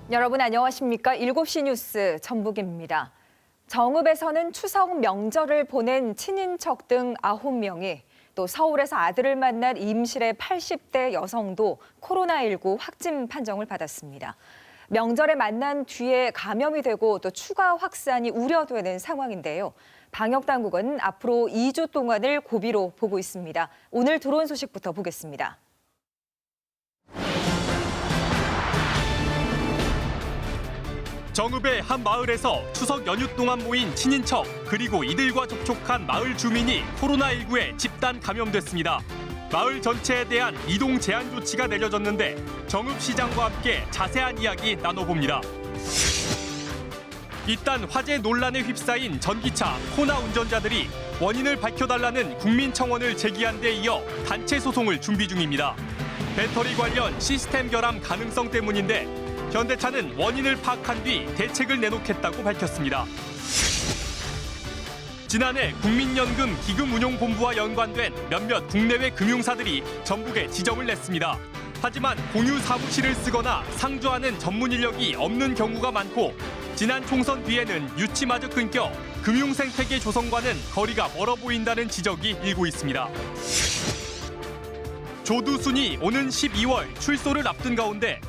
여러분 안녕하십니까? 7시 뉴스 전북입니다. 정읍에서는 추석 명절을 보낸 친인척 등 9명이 또 서울에서 아들을 만난 임실의 80대 여성도 코로나19 확진 판정을 받았습니다. 명절에 만난 뒤에 감염이 되고 또 추가 확산이 우려되는 상황인데요. 방역당국은 앞으로 2주 동안을 고비로 보고 있습니다. 오늘 들어온 소식부터 보겠습니다. 정읍의 한 마을에서 추석 연휴 동안 모인 친인척 그리고 이들과 접촉한 마을 주민이 코로나19에 집단 감염됐습니다. 마을 전체에 대한 이동 제한 조치가 내려졌는데 정읍시장과 함께 자세한 이야기 나눠봅니다. 일단 화재 논란에 휩싸인 전기차, 호나 운전자들이 원인을 밝혀달라는 국민청원을 제기한 데 이어 단체 소송을 준비 중입니다. 배터리 관련 시스템 결함 가능성 때문인데 현대차는 원인을 파악한 뒤 대책을 내놓겠다고 밝혔습니다. 지난해 국민연금 기금운용본부와 연관된 몇몇 국내외 금융사들이 전북에 지점을 냈습니다. 하지만 공유 사무실을 쓰거나 상주하는 전문 인력이 없는 경우가 많고 지난 총선 뒤에는 유치마저 끊겨 금융생태계 조성과는 거리가 멀어 보인다는 지적이 일고 있습니다. 조두순이 오는 12월 출소를 앞둔 가운데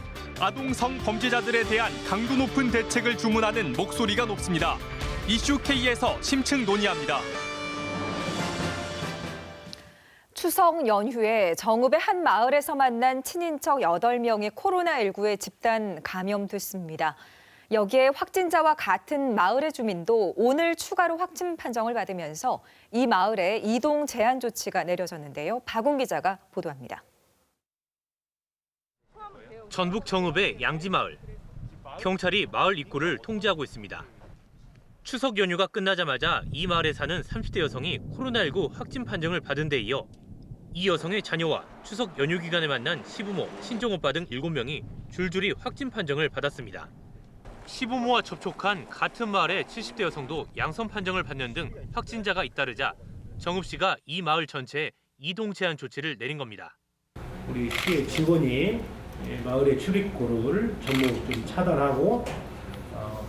아동 성범죄자들에 대한 강도 높은 대책을 주문하는 목소리가 높습니다. 이슈 K에서 심층 논의합니다. 추석 연휴에 정읍의 한 마을에서 만난 친인척 8명이 코로나19에 집단 감염됐습니다. 여기에 확진자와 같은 마을의 주민도 오늘 추가로 확진 판정을 받으면서 이 마을에 이동 제한 조치가 내려졌는데요. 박웅 기자가 보도합니다. 전북 정읍의 양지마을. 경찰이 마을 입구를 통제하고 있습니다. 추석 연휴가 끝나자마자 이 마을에 사는 30대 여성이 코로나19 확진 판정을 받은 데 이어 이 여성의 자녀와 추석 연휴 기간에 만난 시부모, 친정오빠 등 7명이 줄줄이 확진 판정을 받았습니다. 시부모와 접촉한 같은 마을의 70대 여성도 양성 판정을 받는 등 확진자가 잇따르자 정읍시가 이 마을 전체에 이동 제한 조치를 내린 겁니다. 우리 시의 직원이 마을의 출입구를 전부 좀 차단하고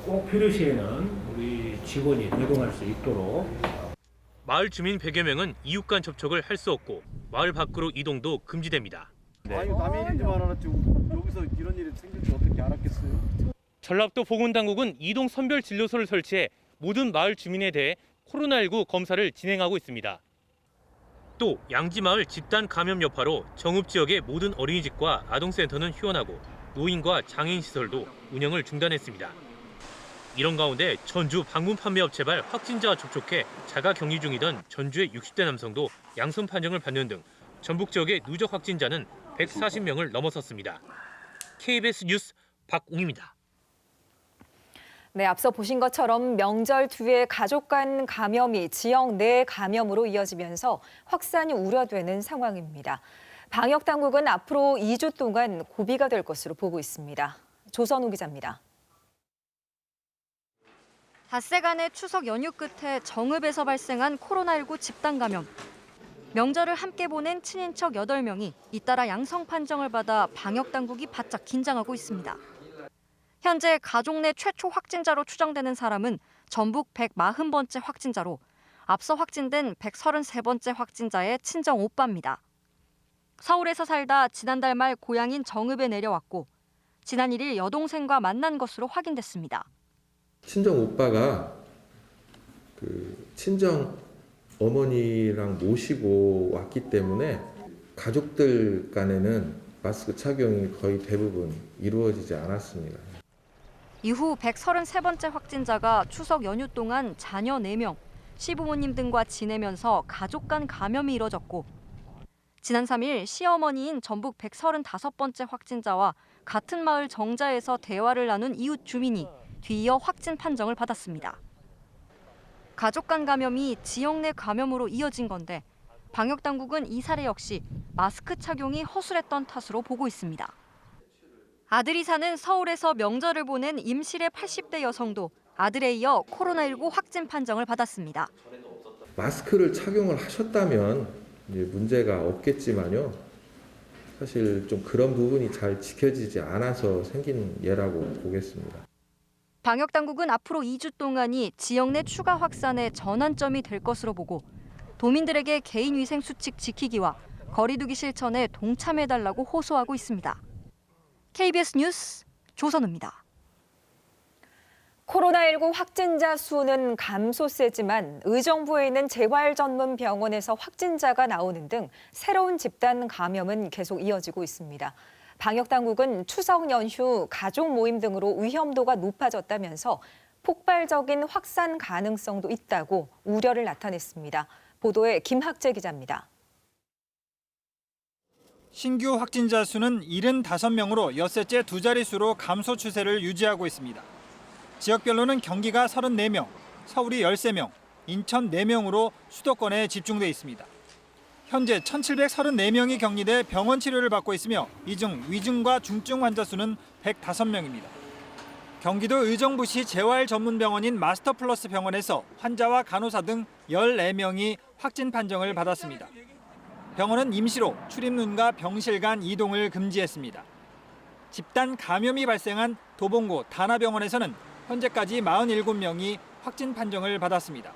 꼭 필요시에는 우리 직원이 대동할 수 있도록. 마을 주민 100여 명은 이웃 간 접촉을 할 수 없고 마을 밖으로 이동도 금지됩니다. 아니 남의 일인지만 알았지 여기서 이런 일이 생길 줄 어떻게 알았겠어요. 전라북도 보건당국은 이동 선별 진료소를 설치해 모든 마을 주민에 대해 코로나19 검사를 진행하고 있습니다. 또 양지마을 집단 감염 여파로 정읍 지역의 모든 어린이집과 아동센터는 휴원하고 노인과 장애인 시설도 운영을 중단했습니다. 이런 가운데 전주 방문 판매업체발 확진자와 접촉해 자가 격리 중이던 전주의 60대 남성도 양성 판정을 받는 등 전북 지역의 누적 확진자는 140명을 넘어섰습니다. KBS 뉴스 박웅입니다. 네, 앞서 보신 것처럼 명절 뒤에 가족 간 감염이 지역 내 감염으로 이어지면서 확산이 우려되는 상황입니다. 방역당국은 앞으로 2주 동안 고비가 될 것으로 보고 있습니다. 조선우 기자입니다. 닷새간의 추석 연휴 끝에 정읍에서 발생한 코로나19 집단 감염. 명절을 함께 보낸 친인척 8명이 잇따라 양성 판정을 받아 방역당국이 바짝 긴장하고 있습니다. 현재 가족 내 최초 확진자로 추정되는 사람은 전북 140번째 확진자로 앞서 확진된 133번째 확진자의 친정 오빠입니다. 서울에서 살다 지난달 말 고향인 정읍에 내려왔고 지난 1일 여동생과 만난 것으로 확인됐습니다. 친정 오빠가 친정 어머니랑 모시고 왔기 때문에 가족들 간에는 마스크 착용이 거의 대부분 이루어지지 않았습니다. 이후 133번째 확진자가 추석 연휴 동안 자녀 4명, 시부모님 등과 지내면서 가족 간 감염이 이뤄졌고 지난 3일 시어머니인 전북 135번째 확진자와 같은 마을 정자에서 대화를 나눈 이웃 주민이 뒤이어 확진 판정을 받았습니다. 가족 간 감염이 지역 내 감염으로 이어진 건데 방역당국은 이 사례 역시 마스크 착용이 허술했던 탓으로 보고 있습니다. 아들이 사는 서울에서 명절을 보낸 임실의 80대 여성도 아들에 이어 코로나19 확진 판정을 받았습니다. 마스크를 착용을 하셨다면 이제 문제가 없겠지만요. 사실 좀 그런 부분이 잘 지켜지지 않아서 생긴 예라고 보겠습니다. 방역당국은 앞으로 2주 동안이 지역 내 추가 확산의 전환점이 될 것으로 보고 도민들에게 개인위생 수칙 지키기와 거리두기 실천에 동참해달라고 호소하고 있습니다. KBS 뉴스 조선우입니다. 코로나19 확진자 수는 감소세지만 의정부에 있는 재활 전문 병원에서 확진자가 나오는 등 새로운 집단 감염은 계속 이어지고 있습니다. 방역당국은 추석 연휴 가족 모임 등으로 위험도가 높아졌다면서 폭발적인 확산 가능성도 있다고 우려를 나타냈습니다. 보도에 김학재 기자입니다. 신규 확진자 수는 75명으로 엿새째 두 자릿수로 감소 추세를 유지하고 있습니다. 지역별로는 경기가 34명, 서울이 13명, 인천 4명으로 수도권에 집중돼 있습니다. 현재 1,734명이 격리돼 병원 치료를 받고 있으며 이 중 위중과 중증 환자 수는 105명입니다. 경기도 의정부시 재활전문병원인 마스터플러스 병원에서 환자와 간호사 등 14명이 확진 판정을 받았습니다. 병원은 임시로 출입문과 병실 간 이동을 금지했습니다. 집단 감염이 발생한 도봉구 다나병원에서는 현재까지 47명이 확진 판정을 받았습니다.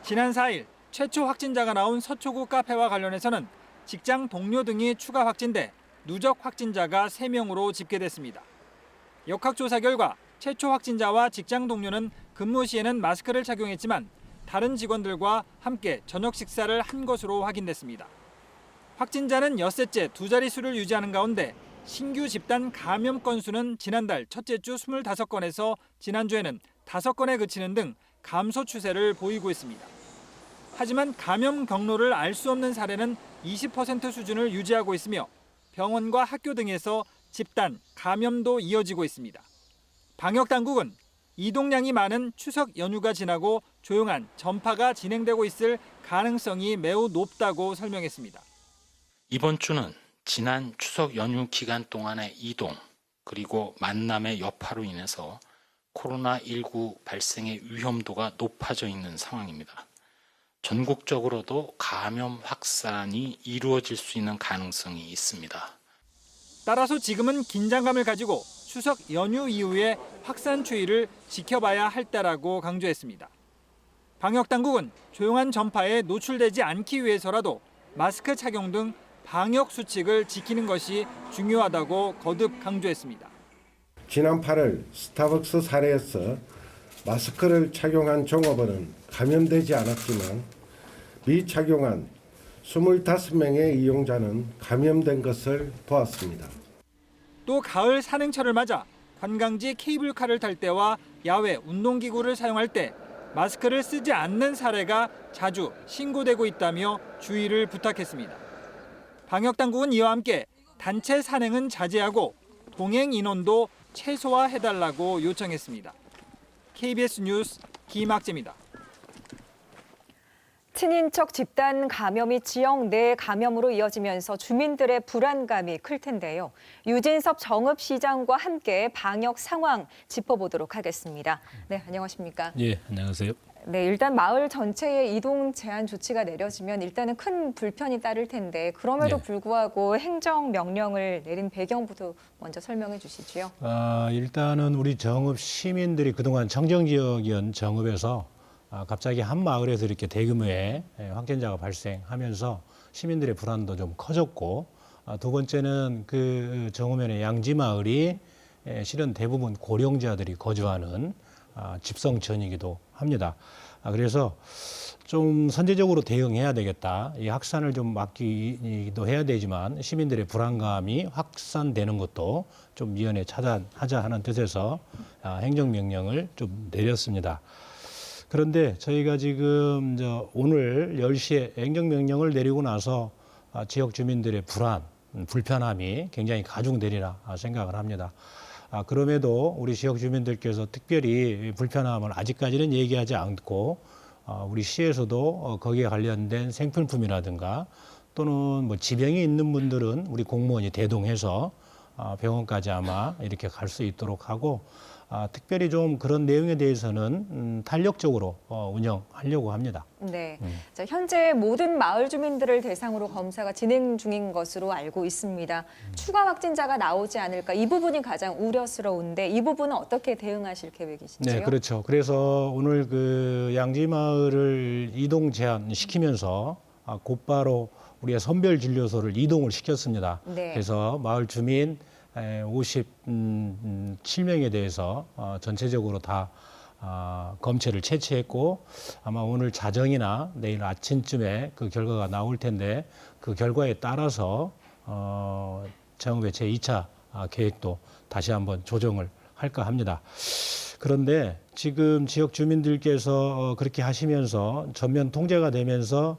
지난 4일 최초 확진자가 나온 서초구 카페와 관련해서는 직장 동료 등이 추가 확진돼 누적 확진자가 3명으로 집계됐습니다. 역학조사 결과 최초 확진자와 직장 동료는 근무 시에는 마스크를 착용했지만 다른 직원들과 함께 저녁 식사를 한 것으로 확인됐습니다. 확진자는 엿새째 두 자릿수를 유지하는 가운데 신규 집단 감염 건수는 지난달 첫째 주 25건에서 지난주에는 5건에 그치는 등 감소 추세를 보이고 있습니다. 하지만 감염 경로를 알 수 없는 사례는 20% 수준을 유지하고 있으며 병원과 학교 등에서 집단 감염도 이어지고 있습니다. 방역당국은 이동량이 많은 추석 연휴가 지나고 조용한 전파가 진행되고 있을 가능성이 매우 높다고 설명했습니다. 이번 주는 지난 추석 연휴 기간 동안의 이동 그리고 만남의 여파로 인해서 코로나19 발생의 위험도가 높아져 있는 상황입니다. 전국적으로도 감염 확산이 이루어질 수 있는 가능성이 있습니다. 따라서 지금은 긴장감을 가지고 추석 연휴 이후에 확산 추이를 지켜봐야 할 때라고 강조했습니다. 방역당국은 조용한 전파에 노출되지 않기 위해서라도 마스크 착용 등 방역 수칙을 지키는 것이 중요하다고 거듭 강조했습니다. 지난 8월 스타벅스 사례에서 마스크를 착용한 종업원은 감염되지 않았지만 미착용한 25명의 이용자는 감염된 것을 보았습니다. 또 가을 산행철을 맞아 관광지 케이블카를 탈 때와 야외 운동기구를 사용할 때 마스크를 쓰지 않는 사례가 자주 신고되고 있다며 주의를 부탁했습니다. 방역당국은 이와 함께 단체 산행은 자제하고 동행 인원도 최소화해달라고 요청했습니다. KBS 뉴스 김학재입니다. 친인척 집단 감염이 지역 내 감염으로 이어지면서 주민들의 불안감이 클 텐데요. 유진섭 정읍시장과 함께 방역 상황 짚어보도록 하겠습니다. 네, 안녕하십니까? 예, 안녕하세요. 네, 일단 마을 전체에 이동 제한 조치가 내려지면 일단은 큰 불편이 따를 텐데 그럼에도 불구하고 행정 명령을 내린 배경부터 먼저 설명해 주시죠. 일단은 우리 정읍 시민들이 그동안 청정 지역이었던 정읍에서 갑자기 한 마을에서 이렇게 대규모의 확진자가 발생하면서 시민들의 불안도 좀 커졌고, 두 번째는 그 정읍면의 양지 마을이 실은 대부분 고령자들이 거주하는 집성촌이기도 합니다. 그래서 좀 선제적으로 대응해야 되겠다. 이 확산을 좀 막기도 해야 되지만 시민들의 불안감이 확산되는 것도 좀 미연에 차단하자 하는 뜻에서 행정명령을 좀 내렸습니다. 그런데 저희가 지금 오늘 10시에 행정명령을 내리고 나서 지역 주민들의 불편함이 굉장히 가중되리라 생각을 합니다. 그럼에도 우리 지역 주민들께서 특별히 불편함을 아직까지는 얘기하지 않고 우리 시에서도 거기에 관련된 생필품이라든가 또는 뭐 지병이 있는 분들은 우리 공무원이 대동해서 병원까지 아마 이렇게 갈 수 있도록 하고 특별히 좀 그런 내용에 대해서는 탄력적으로 운영하려고 합니다. 네, 자, 현재 모든 마을 주민들을 대상으로 검사가 진행 중인 것으로 알고 있습니다. 추가 확진자가 나오지 않을까 이 부분이 가장 우려스러운데 이 부분은 어떻게 대응하실 계획이신지요? 네, 그렇죠. 그래서 오늘 그 양지마을을 이동 제한시키면서 곧바로 우리가 선별진료소를 이동을 시켰습니다. 네. 그래서 마을 주민 57명에 대해서 전체적으로 다 검체를 채취했고 아마 오늘 자정이나 내일 아침쯤에 그 결과가 나올 텐데 그 결과에 따라서 정읍의 제2차 계획도 다시 한번 조정을 할까 합니다. 그런데 지금 지역 주민들께서 그렇게 하시면서 전면 통제가 되면서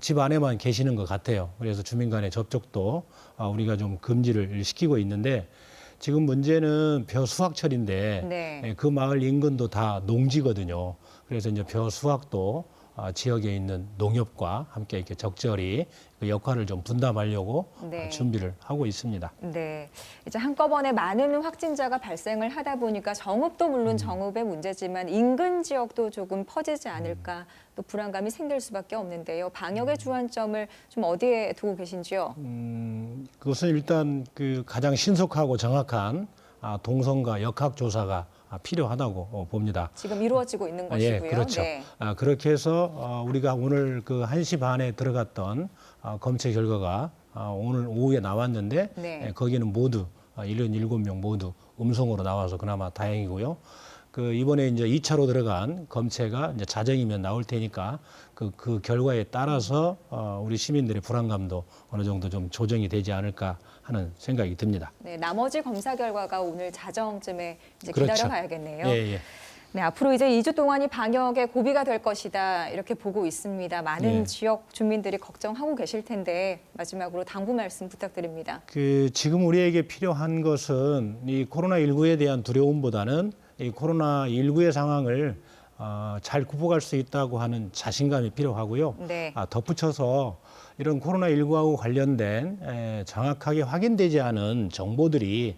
집 안에만 계시는 것 같아요. 그래서 주민 간의 접촉도 우리가 좀 금지를 시키고 있는데 지금 문제는 벼 수확철인데 네. 그 마을 인근도 다 농지거든요. 그래서 이제 벼 수확도 지역에 있는 농협과 함께 이렇게 적절히 그 역할을 좀 분담하려고 네. 준비를 하고 있습니다. 네, 이제 한꺼번에 많은 확진자가 발생을 하다 보니까 정읍도 물론 정읍의 문제지만 인근 지역도 조금 퍼지지 않을까 또 불안감이 생길 수밖에 없는데요. 방역의 주안점을 좀 어디에 두고 계신지요? 그것은 일단 그 가장 신속하고 정확한 동선과 역학 조사가 필요하다고 봅니다. 지금 이루어지고 있는 것이고요. 예, 그렇죠. 네. 그렇게 해서 우리가 오늘 그 1시 반에 들어갔던 검체 결과가 오늘 오후에 나왔는데 네. 거기는 모두 77명 모두 음성으로 나와서 그나마 다행이고요. 그 이번에 이제 2차로 들어간 검체가 이제 자정이면 나올 테니까 그 결과에 따라서 우리 시민들의 불안감도 어느 정도 좀 조정이 되지 않을까 하는 생각이 듭니다. 네, 나머지 검사 결과가 오늘 자정쯤에 이제 그렇죠. 기다려봐야겠네요. 예, 예. 네, 앞으로 이제 2주 동안이 방역의 고비가 될 것이다 이렇게 보고 있습니다. 많은 예. 지역 주민들이 걱정하고 계실 텐데 마지막으로 당부 말씀 부탁드립니다. 그 지금 우리에게 필요한 것은 이 코로나19에 대한 두려움보다는 이 코로나19의 상황을 잘 극복할 수 있다고 하는 자신감이 필요하고요. 네. 덧붙여서 이런 코로나19하고 관련된 정확하게 확인되지 않은 정보들이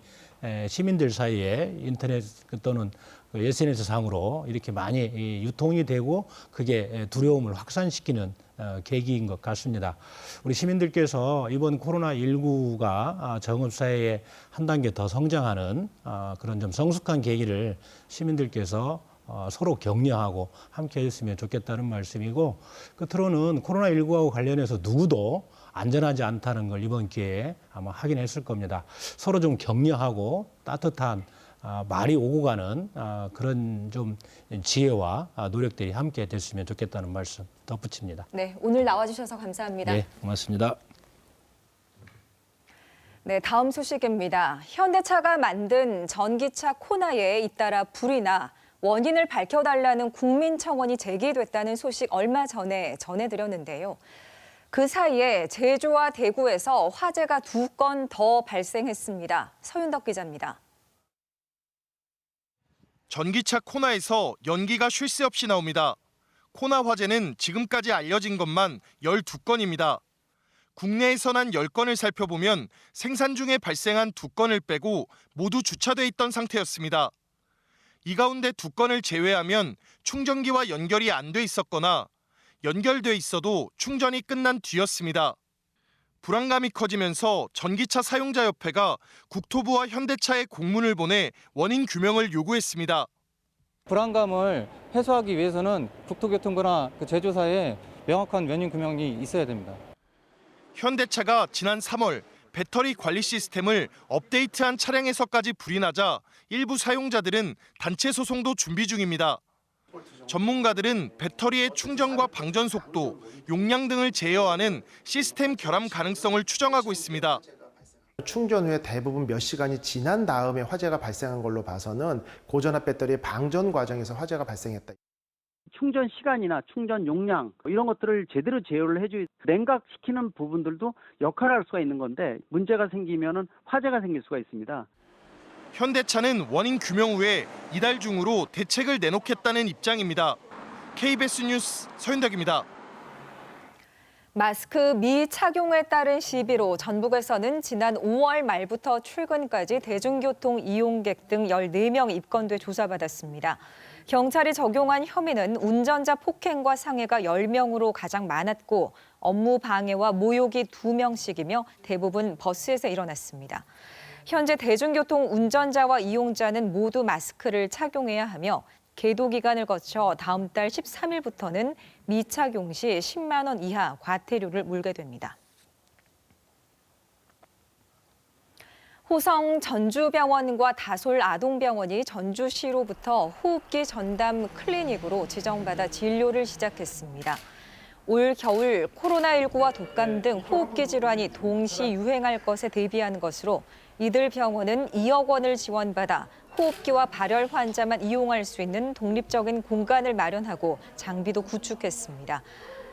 시민들 사이에 인터넷 또는 SNS상으로 이렇게 많이 유통이 되고 그게 두려움을 확산시키는 계기인 것 같습니다. 우리 시민들께서 이번 코로나19가 정읍사회에 한 단계 더 성장하는 그런 좀 성숙한 계기를 시민들께서 서로 격려하고 함께 했으면 좋겠다는 말씀이고 끝으로는 코로나19하고 관련해서 누구도 안전하지 않다는 걸 이번 기회에 아마 확인했을 겁니다. 서로 좀 격려하고 따뜻한 말이 오고 가는 그런 좀 지혜와 노력들이 함께 됐으면 좋겠다는 말씀 덧붙입니다. 네, 오늘 나와주셔서 감사합니다. 네, 고맙습니다. 네, 다음 소식입니다. 현대차가 만든 전기차 코나에 잇따라 불이 나 원인을 밝혀달라는 국민청원이 제기됐다는 소식 얼마 전에 전해드렸는데요. 그 사이에 제주와 대구에서 화재가 2건 더 발생했습니다. 서윤덕 기자입니다. 전기차 코나에서 연기가 쉴 새 없이 나옵니다. 코나 화재는 지금까지 알려진 것만 12건입니다. 국내에서 난 10건을 살펴보면 생산 중에 발생한 2건을 빼고 모두 주차돼 있던 상태였습니다. 이 가운데 2건을 제외하면 충전기와 연결이 안 돼 있었거나 연결돼 있어도 충전이 끝난 뒤였습니다. 불안감이 커지면서 전기차 사용자협회가 국토부와 현대차에 공문을 보내 원인 규명을 요구했습니다. 불안감을 해소하기 위해서는 국토교통부나 제조사에 명확한 원인 규명이 있어야 됩니다. 현대차가 지난 3월 배터리 관리 시스템을 업데이트한 차량에서까지 불이 나자 일부 사용자들은 단체 소송도 준비 중입니다. 전문가들은 배터리의 충전과 방전 속도, 용량 등을 제어하는 시스템 결함 가능성을 추정하고 있습니다. 충전 후에 대부분 몇 시간이 지난 다음에 화재가 발생한 걸로 봐서는 고전압 배터리의 방전 과정에서 화재가 발생했다. 충전 시간이나 충전 용량 이런 것들을 제대로 제어를 해줘야 냉각시키는 부분들도 역할을 할 수가 있는 건데 문제가 생기면은 화재가 생길 수가 있습니다. 현대차는 원인 규명 후에 이달 중으로 대책을 내놓겠다는 입장입니다. KBS 뉴스 서윤덕입니다. 마스크 미착용에 따른 시비로 전북에서는 지난 5월 말부터 최근까지 대중교통 이용객 등 14명 입건돼 조사받았습니다. 경찰이 적용한 혐의는 운전자 폭행과 상해가 10명으로 가장 많았고 업무 방해와 모욕이 2명씩이며 대부분 버스에서 일어났습니다. 현재 대중교통 운전자와 이용자는 모두 마스크를 착용해야 하며 계도 기간을 거쳐 다음 달 13일부터는 미착용 시 10만 원 이하 과태료를 물게 됩니다. 호성 전주병원과 다솔 아동병원이 전주시로부터 호흡기 전담 클리닉으로 지정받아 진료를 시작했습니다. 올 겨울 코로나19와 독감 등 호흡기 질환이 동시 유행할 것에 대비한 것으로 이들 병원은 2억 원을 지원받아 호흡기와 발열 환자만 이용할 수 있는 독립적인 공간을 마련하고 장비도 구축했습니다.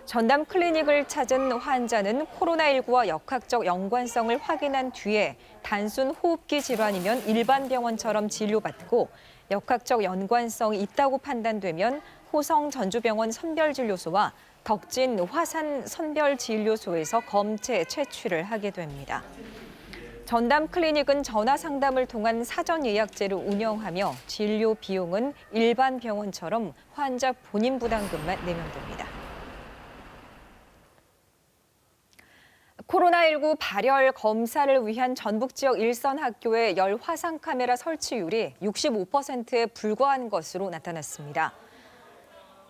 전담 클리닉을 찾은 환자는 코로나19와 역학적 연관성을 확인한 뒤에 단순 호흡기 질환이면 일반 병원처럼 진료받고 역학적 연관성이 있다고 판단되면 호성 전주병원 선별진료소와 덕진 화산 선별진료소에서 검체 채취를 하게 됩니다. 전담 클리닉은 전화 상담을 통한 사전 예약제를 운영하며 진료 비용은 일반 병원처럼 환자 본인 부담금만 내면 됩니다. 코로나19 발열 검사를 위한 전북 지역 일선 학교의 열 화상 카메라 설치율이 65%에 불과한 것으로 나타났습니다.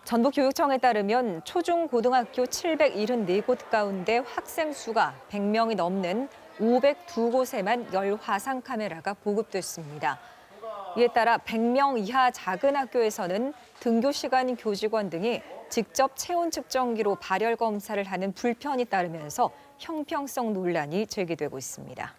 전북교육청에 따르면 초중고등학교 774곳 가운데 학생 수가 100명이 넘는 502곳에만 열 화상 카메라가 보급됐습니다. 이에 따라 100명 이하 작은 학교에서는 등교 시간 교직원 등이 직접 체온 측정기로 발열 검사를 하는 불편이 따르면서 형평성 논란이 제기되고 있습니다.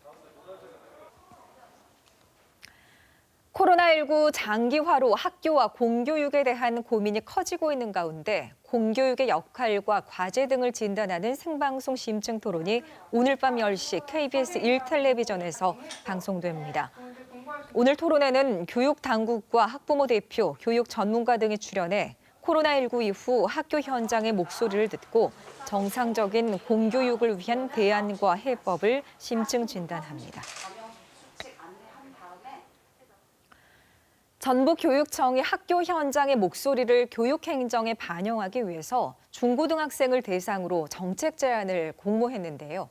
코로나19 장기화로 학교와 공교육에 대한 고민이 커지고 있는 가운데 공교육의 역할과 과제 등을 진단하는 생방송 심층 토론이 오늘 밤 10시 KBS 1텔레비전에서 방송됩니다. 오늘 토론회는 교육당국과 학부모 대표, 교육 전문가 등이 출연해 코로나19 이후 학교 현장의 목소리를 듣고 정상적인 공교육을 위한 대안과 해법을 심층 진단합니다. 전북교육청이 학교 현장의 목소리를 교육행정에 반영하기 위해서 중고등학생을 대상으로 정책 제안을 공모했는데요.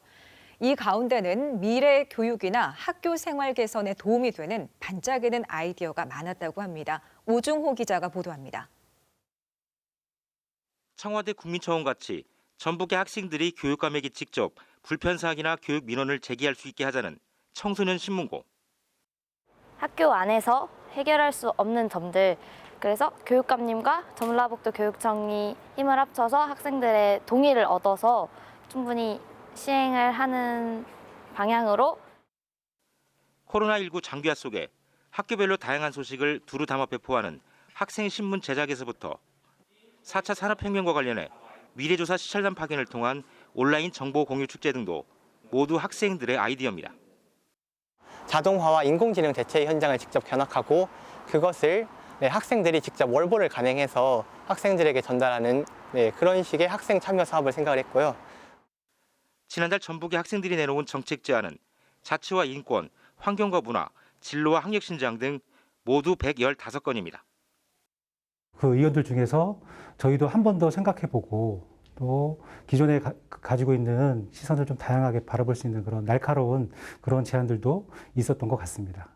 이 가운데는 미래 교육이나 학교 생활 개선에 도움이 되는 반짝이는 아이디어가 많았다고 합니다. 오중호 기자가 보도합니다. 청와대 국민청원같이 전북의 학생들이 교육감에게 직접 불편사항이나 교육 민원을 제기할 수 있게 하자는 청소년 신문고. 학교 안에서 해결할 수 없는 점들, 그래서 교육감님과 전라북도 교육청이 힘을 합쳐서 학생들의 동의를 얻어서 충분히 시행을 하는 방향으로. 코로나19 장기화 속에 학교별로 다양한 소식을 두루 담아 배포하는 학생 신문 제작에서부터 4차 산업혁명과 관련해 미래조사 시찰단 파견을 통한 온라인 정보 공유 축제 등도 모두 학생들의 아이디어입니다. 자동화와 인공지능 대체 현장을 직접 견학하고 그것을 학생들이 직접 월보를 간행해서 학생들에게 전달하는 그런 식의 학생 참여 사업을 생각을 했고요. 지난달 전북의 학생들이 내놓은 정책 제안은 자치와 인권, 환경과 문화, 진로와 학력 신장 등 모두 115건입니다. 그 의원들 중에서 저희도 한 번 더 생각해보고 또 기존에 가지고 있는 시선을 좀 다양하게 바라볼 수 있는 그런 날카로운 그런 제안들도 있었던 것 같습니다.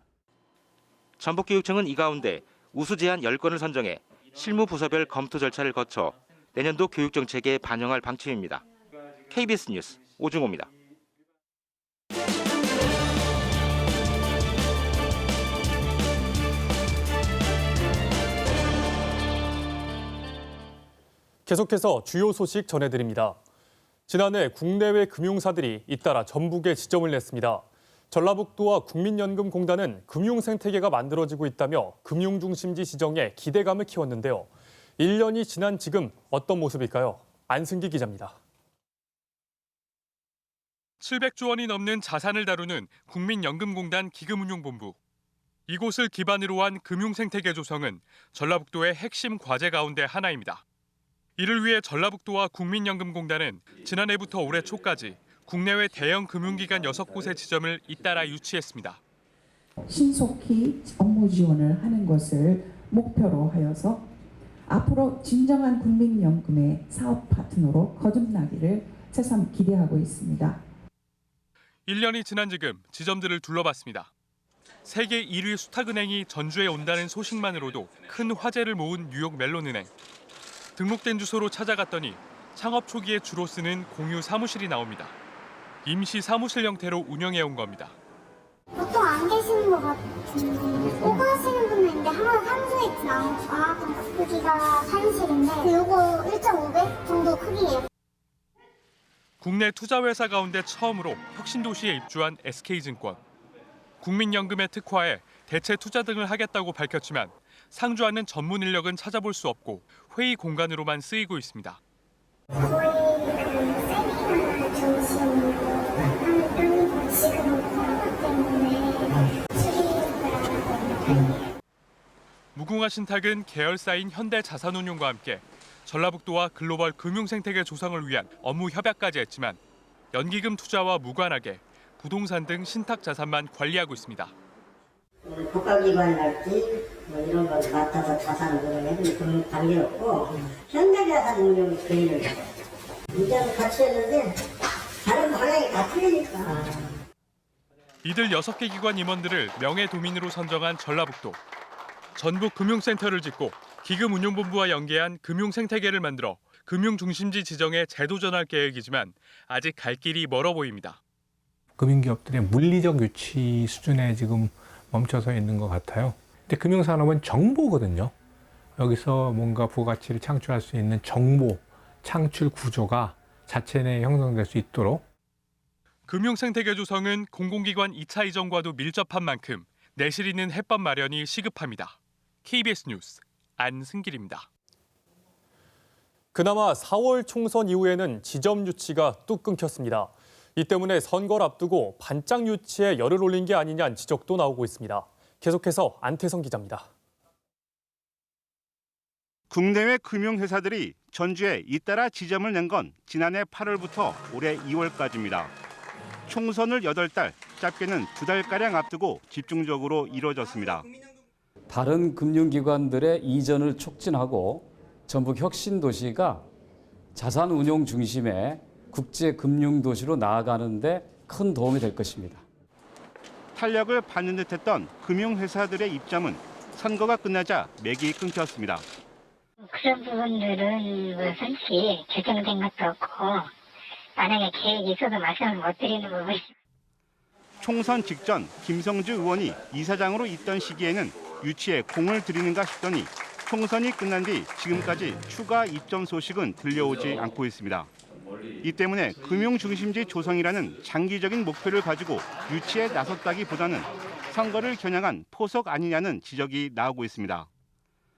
전북교육청은 이 가운데 우수 제안 10건을 선정해 실무 부서별 검토 절차를 거쳐 내년도 교육정책에 반영할 방침입니다. KBS 뉴스 오중호입니다. 계속해서 주요 소식 전해드립니다. 지난해 국내외 금융사들이 잇따라 전북에 지점을 냈습니다. 전라북도와 국민연금공단은 금융생태계가 만들어지고 있다며 금융중심지 지정에 기대감을 키웠는데요. 1년이 지난 지금 어떤 모습일까요? 안승기 기자입니다. 700조 원이 넘는 자산을 다루는 국민연금공단 기금운용본부. 이곳을 기반으로 한 금융생태계 조성은 전라북도의 핵심 과제 가운데 하나입니다. 이를 위해 전라북도와 국민연금공단은 지난해부터 올해 초까지 국내외 대형 금융기관 6곳의 지점을 잇따라 유치했습니다. 신속히 업무 지원을 하는 것을 목표로 하여서 앞으로 진정한 국민연금의 사업 파트너로 거듭나기를 새삼 기대하고 있습니다. 1년이 지난 지금 지점들을 둘러봤습니다. 세계 1위 수탁은행이 전주에 온다는 소식만으로도 큰 화제를 모은 뉴욕 멜론은행. 등록된 주소로 찾아갔더니 창업 초기에 주로 쓰는 공유 사무실이 나옵니다. 임시 사무실 형태로 운영해온 겁니다. 보통 안 계시는 것 같은데 꼭 하시는 분은 있는데 항상 사무소에 있진 않으니까 크기가 사무실인데 요거 1.5배 정도 크기예요. 국내 투자회사 가운데 처음으로 혁신도시에 입주한 SK증권. 국민연금의 특화에 대체 투자 등을 하겠다고 밝혔지만 상주하는 전문 인력은 찾아볼 수 없고 회의 공간으로만 쓰이고 있습니다. 거의 세미나 중심으로 하는 편이고 지금은 코로나 때문에 무궁화 신탁은 계열사인 현대자산운용과 함께 전라북도와 글로벌 금융생태계 조성을 위한 업무 협약까지 했지만 연기금 투자와 무관하게 부동산 등 신탁 자산만 관리하고 있습니다. 국가기관이랄지 이런 걸 맡아서 자산 운용해도 그런 관계없고 현대자산 운용이 그 일을 해요. 이자도 같이 했는데 다른 방향이 다 틀리니까. 이들 6개 기관 임원들을 명예도민으로 선정한 전라북도. 전북 금융센터를 짓고 기금운용본부와 연계한 금융생태계를 만들어 금융중심지 지정에 제도 전할 계획이지만 아직 갈 길이 멀어 보입니다. 금융기업들의 물리적 유치 수준에 지금 멈춰서 있는 것 같아요. 근데 금융산업은 정보거든요. 여기서 뭔가 부가치를 창출할 수 있는 정보 창출 구조가 자체 내에 형성될 수 있도록. 금융생태계 조성은 공공기관 2차 이전과도 밀접한 만큼 내실 있는 해법 마련이 시급합니다. KBS 뉴스 안승길입니다. 그나마 4월 총선 이후에는 지점 유치가 뚝 끊겼습니다. 이 때문에 선거를 앞두고 반짝 유치에 열을 올린 게 아니냐는 지적도 나오고 있습니다. 계속해서 안태성 기자입니다. 국내외 금융회사들이 전주에 잇따라 지점을 낸 건 지난해 8월부터 올해 2월까지입니다. 총선을 8달, 짧게는 2달가량 앞두고 집중적으로 이루어졌습니다. 다른 금융기관들의 이전을 촉진하고 전북 혁신도시가 자산운용 중심의 국제금융도시로 나아가는 데 큰 도움이 될 것입니다. 탄력을 받는 듯했던 금융회사들의 입장은 선거가 끝나자 맥이 끊겼습니다. 그런 부분들은 솔직히 결정된 것도 없고 만약에 계획이 있어도 말씀을 못 드리는 부분이. 총선 직전 김성주 의원이 이사장으로 있던 시기에는 유치에 공을 들이는가 싶더니 총선이 끝난 뒤 지금까지 추가 입점 소식은 들려오지 않고 있습니다. 이 때문에 금융중심지 조성이라는 장기적인 목표를 가지고 유치에 나섰다기보다는 선거를 겨냥한 포석 아니냐는 지적이 나오고 있습니다.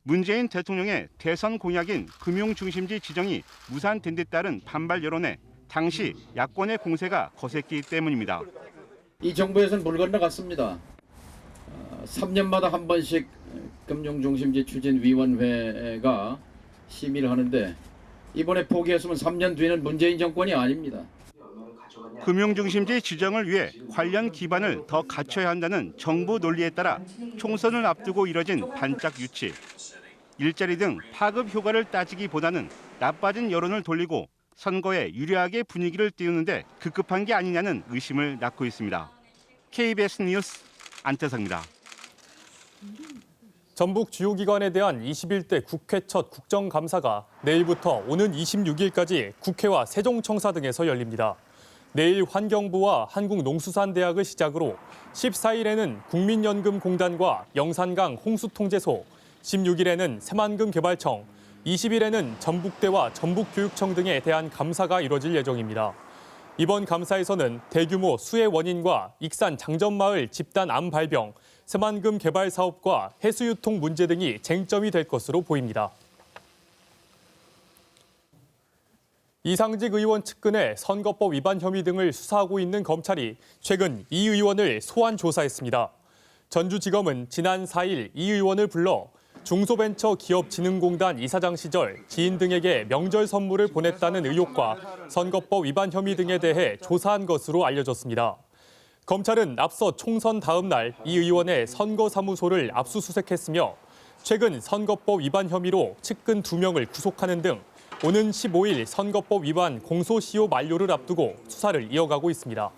문재인 대통령의 대선 공약인 금융중심지 지정이 무산된 데 따른 반발 여론에 당시 야권의 공세가 거셌기 때문입니다. 이 정부에서는 물 건너갔습니다. 3년마다 한 번씩 금융중심지 추진위원회가 심의를 하는데 이번에 포기했으면 3년 뒤는 문재인 정권이 아닙니다. 금융중심지 지정을 위해 관련 기반을 더 갖춰야 한다는 정부 논리에 따라 총선을 앞두고 이뤄진 반짝 유치. 일자리 등 파급 효과를 따지기보다는 나빠진 여론을 돌리고 선거에 유리하게 분위기를 띄우는데 급급한 게 아니냐는 의심을 낳고 있습니다. KBS 뉴스 안태성입니다. 전북 주요 기관에 대한 21대 국회 첫 국정감사가 내일부터 오는 26일까지 국회와 세종청사 등에서 열립니다. 내일 환경부와 한국농수산대학을 시작으로 14일에는 국민연금공단과 영산강 홍수통제소, 16일에는 새만금개발청, 20일에는 전북대와 전북교육청 등에 대한 감사가 이뤄질 예정입니다. 이번 감사에서는 대규모 수해 원인과 익산 장전마을 집단 암 발병, 새만금 개발 사업과 해수유통 문제 등이 쟁점이 될 것으로 보입니다. 이상직 의원 측근의 선거법 위반 혐의 등을 수사하고 있는 검찰이 최근 이 의원을 소환 조사했습니다. 전주지검은 지난 4일 이 의원을 불러 중소벤처기업진흥공단 이사장 시절 지인 등에게 명절 선물을 보냈다는 의혹과 선거법 위반 혐의 등에 대해 조사한 것으로 알려졌습니다. 검찰은 앞서 총선 다음 날 이 의원의 선거사무소를 압수수색했으며 최근 선거법 위반 혐의로 측근 2명을 구속하는 등 오는 15일 선거법 위반 공소시효 만료를 앞두고 수사를 이어가고 있습니다.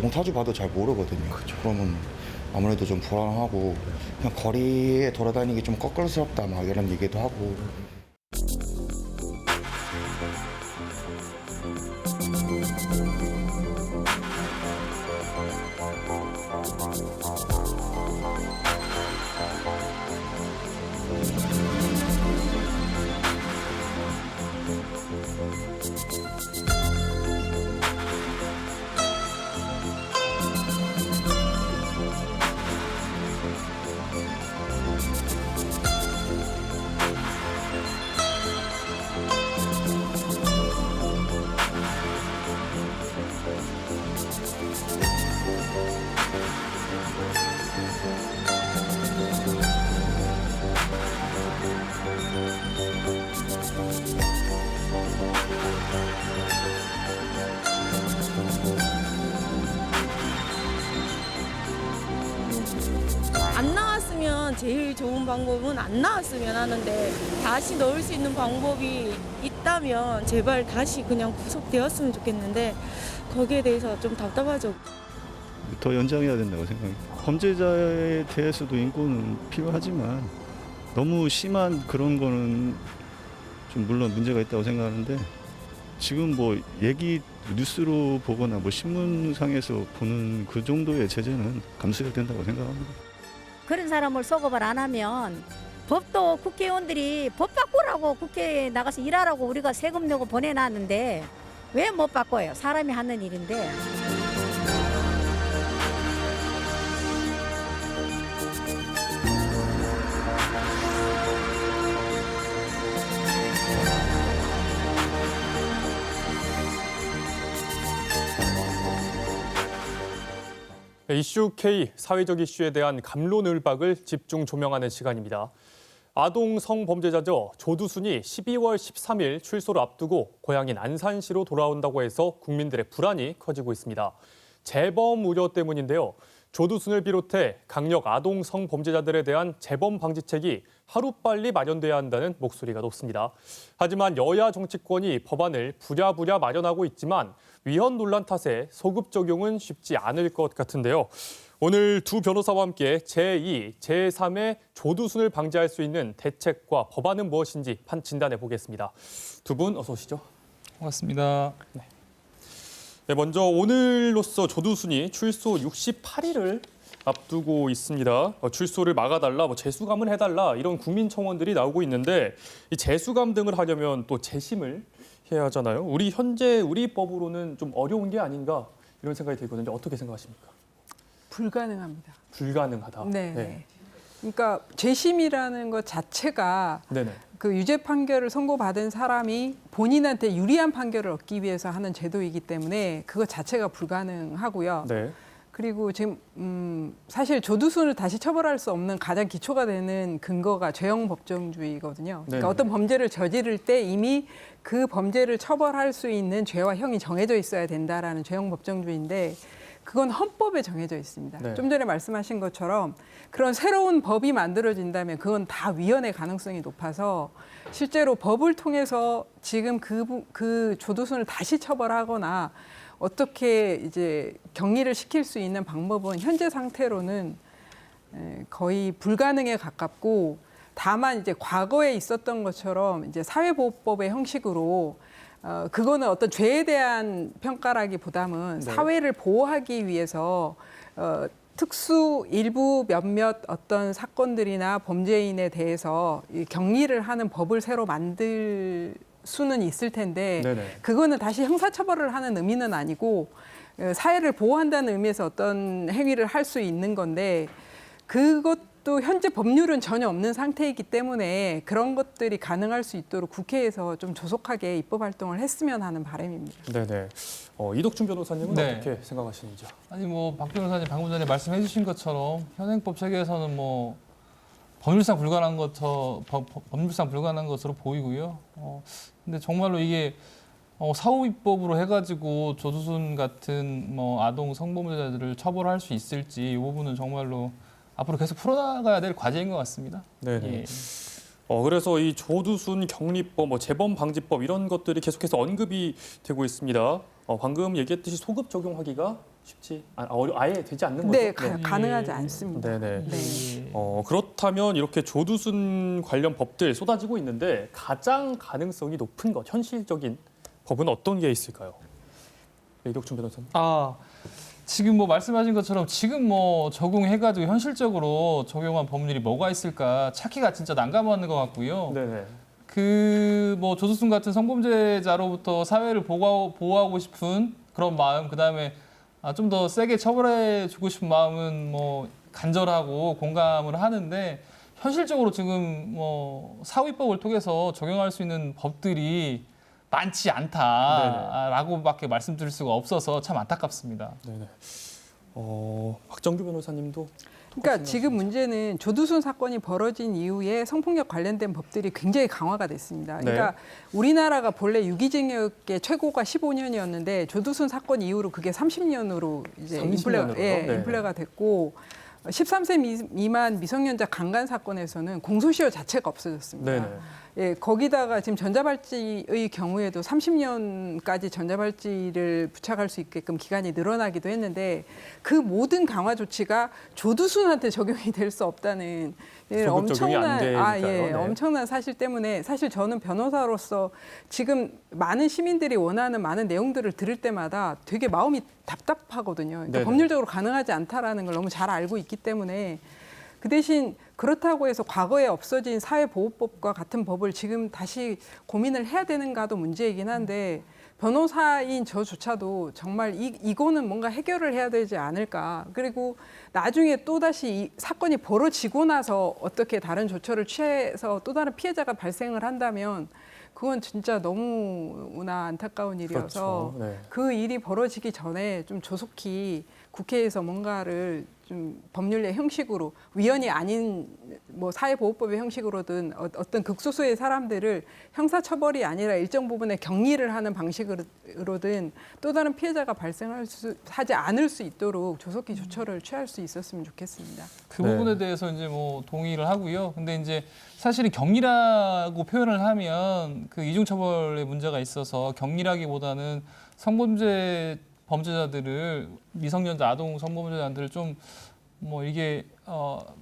공타주 봐도 잘 모르거든요. 그러면 아무래도 좀 불안하고 그냥 거리에 돌아다니기 좀 꺼끌스럽다 막 이런 얘기도 하고. 안 나왔으면 제일 좋은 방법은 안 나왔으면 하는데 다시 넣을 수 있는 방법이 있다면 제발 다시 그냥 구속되었으면 좋겠는데 거기에 대해서 좀 답답하죠. 더 연장해야 된다고 생각해요. 범죄자에 대해서도 인권은 필요하지만 너무 심한 그런 거는 좀 물론 문제가 있다고 생각하는데 지금 뭐 얘기 뉴스로 보거나 뭐 신문상에서 보는 그 정도의 제재는 감수해야 된다고 생각합니다. 그런 사람을 소급을 안 하면 법도 국회의원들이 법 바꾸라고 국회에 나가서 일하라고 우리가 세금 내고 보내놨는데 왜 못 바꿔요? 사람이 하는 일인데. 이슈 K, 사회적 이슈에 대한 갑론을박을 집중 조명하는 시간입니다. 아동 성범죄자죠. 조두순이 12월 13일 출소를 앞두고 고향인 안산시로 돌아온다고 해서 국민들의 불안이 커지고 있습니다. 재범 우려 때문인데요. 조두순을 비롯해 강력 아동 성범죄자들에 대한 재범 방지책이 하루빨리 마련돼야 한다는 목소리가 높습니다. 하지만 여야 정치권이 법안을 부랴부랴 마련하고 있지만 위헌 논란 탓에 소급 적용은 쉽지 않을 것 같은데요. 오늘 두 변호사와 함께 제2, 제3의 조두순을 방지할 수 있는 대책과 법안은 무엇인지 진단해 보겠습니다. 두 분 어서 오시죠. 고맙습니다. 네, 먼저 오늘로써 조두순이 출소 68일을 앞두고 있습니다. 출소를 막아달라, 재수감을 해달라 이런 국민 청원들이 나오고 있는데 이 재수감 등을 하려면 또 재심을 해야 하잖아요. 현재 우리 법으로는 좀 어려운 게 아닌가 이런 생각이 들거든요. 어떻게 생각하십니까? 불가능합니다. 불가능하다. 네. 그러니까 재심이라는 것 자체가 네네. 그 유죄 판결을 선고받은 사람이 본인한테 유리한 판결을 얻기 위해서 하는 제도이기 때문에 그것 자체가 불가능하고요. 네. 그리고 지금 사실 조두순을 다시 처벌할 수 없는 가장 기초가 되는 근거가 죄형 법정주의거든요. 그러니까 어떤 범죄를 저지를 때 이미 그 범죄를 처벌할 수 있는 죄와 형이 정해져 있어야 된다라는 죄형 법정주의인데 그건 헌법에 정해져 있습니다. 네. 좀 전에 말씀하신 것처럼 그런 새로운 법이 만들어진다면 그건 다 위헌의 가능성이 높아서 실제로 법을 통해서 지금 그 조두순을 다시 처벌하거나 어떻게 이제 격리를 시킬 수 있는 방법은 현재 상태로는 거의 불가능에 가깝고 다만 이제 과거에 있었던 것처럼 이제 사회보호법의 형식으로 그거는 어떤 죄에 대한 평가라기보다는 네. 사회를 보호하기 위해서 특수 일부 몇몇 어떤 사건들이나 범죄인에 대해서 이 격리를 하는 법을 새로 만들 수는 있을 텐데 네네. 그거는 다시 형사처벌을 하는 의미는 아니고 사회를 보호한다는 의미에서 어떤 행위를 할 수 있는 건데 그것도 현재 법률은 전혀 없는 상태이기 때문에 그런 것들이 가능할 수 있도록 국회에서 좀 조속하게 입법 활동을 했으면 하는 바람입니다. 네네. 이덕준 변호사님은 네. 어떻게 생각하시는지요? 아니 뭐 박 변호사님 방금 전에 말씀해 주신 것처럼 현행법 체계에서는 뭐 법률상 불가능한 법률상 불가능한 것으로 보이고요. 근데 정말로 이게 사후입법으로 해가지고 조두순 같은 뭐 아동 성범죄자들을 처벌할 수 있을지 이 부분은 정말로 앞으로 계속 풀어나가야 될 과제인 것 같습니다. 네네. 예. 그래서 이 조두순 격리법, 뭐 재범 방지법 이런 것들이 계속해서 언급이 되고 있습니다. 방금 얘기했듯이 소급 적용하기가 쉽지 아예 되지 않는 거죠? 네, 가능하지 않습니다. 네네. 네. 그렇다면 이렇게 조두순 관련 법들 쏟아지고 있는데 가장 가능성이 높은 것, 현실적인 법은 어떤 게 있을까요? 이덕준 변호사님. 지금 뭐 말씀하신 것처럼 지금 뭐 적용해가지고 현실적으로 적용한 법률이 뭐가 있을까 찾기가 진짜 난감한 것 같고요. 네네. 그 뭐 조두순 같은 성범죄자로부터 사회를 보호하고 싶은 그런 마음, 그 다음에 좀 더 세게 처벌해주고 싶은 마음은 뭐 간절하고 공감을 하는데 현실적으로 지금 뭐 사후입법을 통해서 적용할 수 있는 법들이 많지 않다라고밖에 말씀드릴 수가 없어서 참 안타깝습니다. 네네. 박정규 변호사님도. 그러니까 지금 문제는 조두순 사건이 벌어진 이후에 성폭력 관련된 법들이 굉장히 강화가 됐습니다. 그러니까 네. 우리나라가 본래 유기징역의 최고가 15년이었는데 조두순 사건 이후로 그게 30년으로 이제 30년으로요? 네. 인플레가 됐고 13세 미만 미성년자 강간 사건에서는 공소시효 자체가 없어졌습니다. 네네. 예, 거기다가 지금 전자발찌의 경우에도 30년까지 전자발찌를 부착할 수 있게끔 기간이 늘어나기도 했는데 그 모든 강화 조치가 조두순한테 적용이 될 수 없다는 소급 적용이 안 되니까요. 네. 엄청난 사실 때문에 사실 저는 변호사로서 지금 많은 시민들이 원하는 많은 내용들을 들을 때마다 되게 마음이 답답하거든요. 그러니까 네네. 법률적으로 가능하지 않다라는 걸 너무 잘 알고 있기 때문에 그 대신 그렇다고 해서 과거에 없어진 사회보호법과 같은 법을 지금 다시 고민을 해야 되는가도 문제이긴 한데 변호사인 저조차도 정말 이거는 뭔가 해결을 해야 되지 않을까. 그리고 나중에 또다시 이 사건이 벌어지고 나서 어떻게 다른 조처를 취해서 또 다른 피해자가 발생을 한다면 그건 진짜 너무나 안타까운 일이어서 그렇죠. 네. 그 일이 벌어지기 전에 좀 조속히 국회에서 뭔가를 좀 법률의 형식으로 위헌이 아닌 뭐 사회보호법의 형식으로든 어떤 극소수의 사람들을 형사처벌이 아니라 일정 부분의 격리를 하는 방식으로든 또 다른 피해자가 발생하지 않을 수 있도록 조속히 조처를 취할 수 있었으면 좋겠습니다. 그 부분에 대해서 이제 뭐 동의를 하고요. 근데 이제 사실은 격리라고 표현을 하면 그 이중처벌의 문제가 있어서 격리라기보다는 범죄자들을 미성년자 아동 성범죄자들을 좀 뭐 이게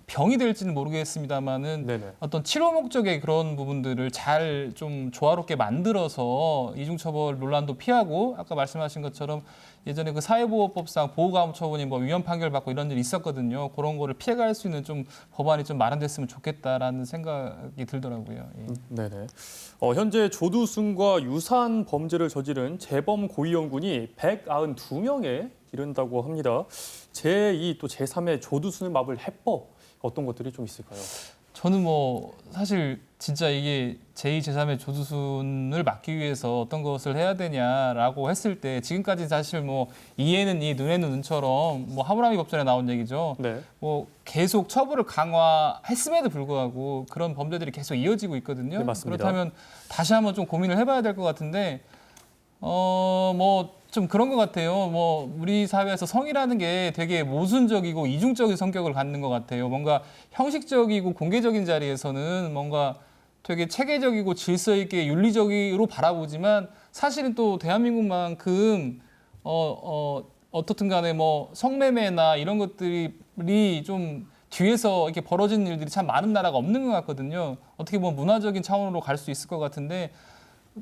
병이 될지는 모르겠습니다만은 어떤 치료 목적의 그런 부분들을 잘 좀 조화롭게 만들어서 이중처벌 논란도 피하고 아까 말씀하신 것처럼 예전에 그 사회보호법상 보호감처분이 뭐 위헌 판결 받고 이런 일이 있었거든요. 그런 거를 피해갈 수 있는 좀 법안이 좀 마련됐으면 좋겠다라는 생각이 들더라고요. 예. 네네. 현재 조두순과 유사한 범죄를 저지른 재범 고위험군이 192명에 이른다고 합니다. 제2 또 제3의 조두순을 막을 해법 어떤 것들이 좀 있을까요? 저는 뭐 사실 진짜 이게 제2, 제3의 조두순을 막기 위해서 어떤 것을 해야 되냐라고 했을 때 지금까지 사실 뭐 이에는 이, 눈에는 눈처럼 뭐 하무라비 법전에 나온 얘기죠. 네. 뭐 계속 처벌을 강화했음에도 불구하고 그런 범죄들이 계속 이어지고 있거든요. 네, 맞습니다. 그렇다면 다시 한번 좀 고민을 해봐야 될 것 같은데 뭐 좀 그런 것 같아요. 뭐 우리 사회에서 성이라는 게 되게 모순적이고 이중적인 성격을 갖는 것 같아요. 뭔가 형식적이고 공개적인 자리에서는 뭔가 되게 체계적이고 질서 있게 윤리적으로 바라보지만 사실은 또 대한민국만큼 어떻든 간에 뭐 성매매나 이런 것들이 좀 뒤에서 이렇게 벌어지는 일들이 참 많은 나라가 없는 것 같거든요. 어떻게 보면 문화적인 차원으로 갈 수 있을 것 같은데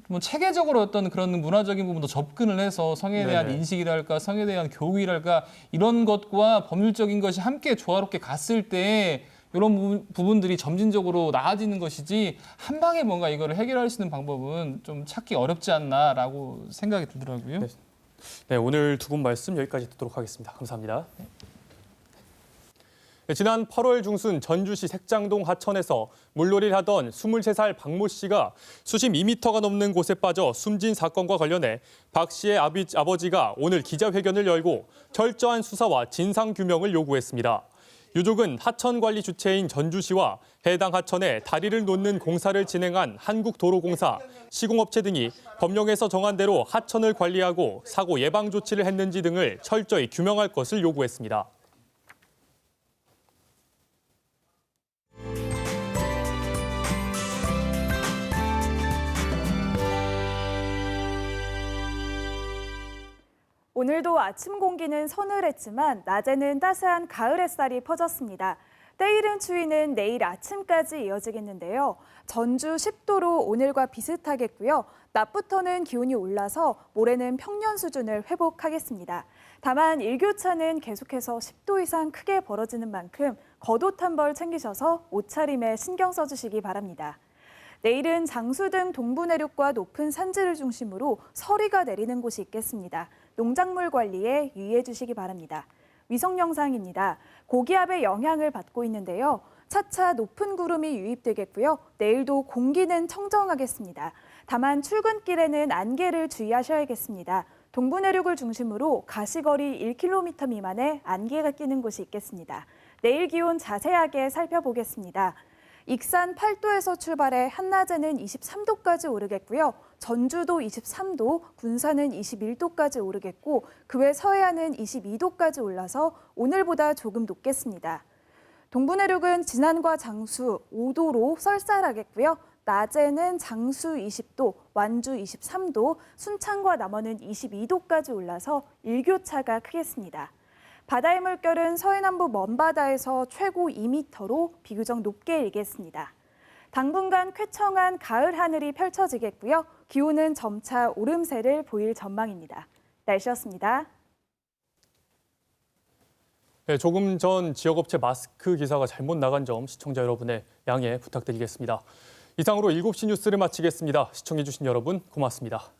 뭐 체계적으로 어떤 그런 문화적인 부분도 접근을 해서 성에 대한 네네. 인식이랄까 성에 대한 교육이랄까 이런 것과 법률적인 것이 함께 조화롭게 갔을 때 이런 부분들이 점진적으로 나아지는 것이지 한 방에 뭔가 이거를 해결할 수 있는 방법은 좀 찾기 어렵지 않나라고 생각이 들더라고요. 네, 오늘 두 분 말씀 여기까지 듣도록 하겠습니다. 감사합니다. 네, 지난 8월 중순 전주시 색장동 하천에서 물놀이를 하던 23살 박모 씨가 수심 2m가 넘는 곳에 빠져 숨진 사건과 관련해 박 씨의 아버지가 오늘 기자회견을 열고 철저한 수사와 진상 규명을 요구했습니다. 유족은 하천 관리 주체인 전주시와 해당 하천에 다리를 놓는 공사를 진행한 한국도로공사, 시공업체 등이 법령에서 정한 대로 하천을 관리하고 사고 예방 조치를 했는지 등을 철저히 규명할 것을 요구했습니다. 오늘도 아침 공기는 서늘했지만 낮에는 따스한 가을 햇살이 퍼졌습니다. 때이른 추위는 내일 아침까지 이어지겠는데요. 전주 10도로 오늘과 비슷하겠고요. 낮부터는 기온이 올라서 모레는 평년 수준을 회복하겠습니다. 다만 일교차는 계속해서 10도 이상 크게 벌어지는 만큼 겉옷 한 벌 챙기셔서 옷차림에 신경 써주시기 바랍니다. 내일은 장수 등 동부 내륙과 높은 산지를 중심으로 서리가 내리는 곳이 있겠습니다. 농작물 관리에 유의해 주시기 바랍니다. 위성 영상입니다. 고기압의 영향을 받고 있는데요. 차차 높은 구름이 유입되겠고요. 내일도 공기는 청정하겠습니다. 다만 출근길에는 안개를 주의하셔야겠습니다. 동부 내륙을 중심으로 가시거리 1km 미만의 안개가 끼는 곳이 있겠습니다. 내일 기온 자세하게 살펴보겠습니다. 익산 8도에서 출발해 한낮에는 23도까지 오르겠고요. 전주도 23도, 군산은 21도까지 오르겠고 그 외 서해안은 22도까지 올라서 오늘보다 조금 높겠습니다. 동부 내륙은 진안과 장수 5도로 쌀쌀하겠고요. 낮에는 장수 20도, 완주 23도, 순창과 남원은 22도까지 올라서 일교차가 크겠습니다. 바다의 물결은 서해남부 먼바다에서 최고 2m로 비교적 높게 일겠습니다. 당분간 쾌청한 가을 하늘이 펼쳐지겠고요. 기온은 점차 오름세를 보일 전망입니다. 날씨였습니다. 네, 조금 전 지역업체 마스크 기사가 잘못 나간 점 시청자 여러분의 양해 부탁드리겠습니다. 이상으로 7시 뉴스를 마치겠습니다. 시청해주신 여러분 고맙습니다.